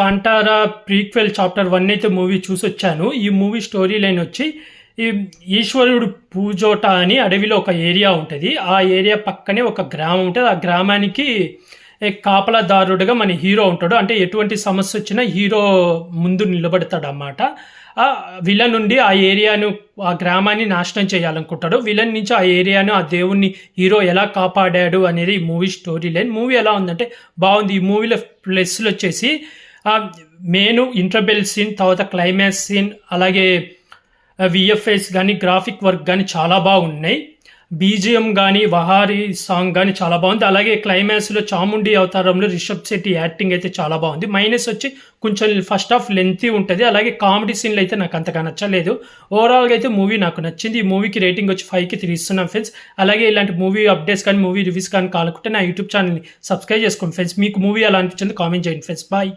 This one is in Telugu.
కాంటారా ప్రీక్వెల్ చాప్టర్ 1 అయితే మూవీ చూసొచ్చాను. ఈ మూవీ స్టోరీ లైన్ వచ్చి ఈ ఈశ్వరుడు పూజోట అని అడవిలో ఒక ఏరియా ఉంటుంది. ఆ ఏరియా పక్కనే ఒక గ్రామం ఉంటుంది. ఆ గ్రామానికి కాపలాదారుడుగా మన హీరో ఉంటాడు. అంటే ఎటువంటి సమస్య వచ్చినా హీరో ముందు నిలబడతాడు అన్నమాట. ఆ విలన్ నుండి ఆ ఏరియాను ఆ గ్రామాన్ని నాశనం చేయాలనుకుంటాడు. విలన్ నుంచి ఆ ఏరియాను ఆ దేవుణ్ణి హీరో ఎలా కాపాడాడు అనేది ఈ మూవీ స్టోరీ లైన్. మూవీ ఎలా ఉందంటే బాగుంది. ఈ మూవీలో ప్లస్లు వచ్చేసి మెయిన్ ఇంటర్బెల్ సీన్, తర్వాత క్లైమాక్స్ సీన్, అలాగే విఎఫ్ఎస్ కానీ గ్రాఫిక్ వర్క్ కానీ చాలా బాగున్నాయి. బీజిఎం కానీ వహారీ సాంగ్ కానీ చాలా బాగుంది. అలాగే క్లైమాక్స్లో చాముండి అవతారంలో రిషబ్ శెట్టి యాక్టింగ్ అయితే చాలా బాగుంది. మైనస్ వచ్చి కొంచెం ఫస్ట్ హాఫ్ లెంతీ ఉంటుంది. అలాగే కామెడీ సీన్లు అయితే నాకు అంతగా నచ్చలేదు. ఓవరాల్గా అయితే మూవీ నాకు నచ్చింది. ఈ మూవీకి రేటింగ్ వచ్చి 5కి 3 ఇస్తున్నాం ఫ్రెండ్స్. అలాగే ఇలాంటి మూవీ అప్డేట్స్ కానీ మూవీ రివ్యూస్ కానీ కావాలనుకుంటే నా యూట్యూబ్ ఛానల్ని సబ్స్క్రైబ్ చేసుకోండి ఫ్రెండ్స్. మీకు మూవీ ఎలా అనిపించింది కామెంట్ చేయండి ఫ్రెండ్స్. బాయ్.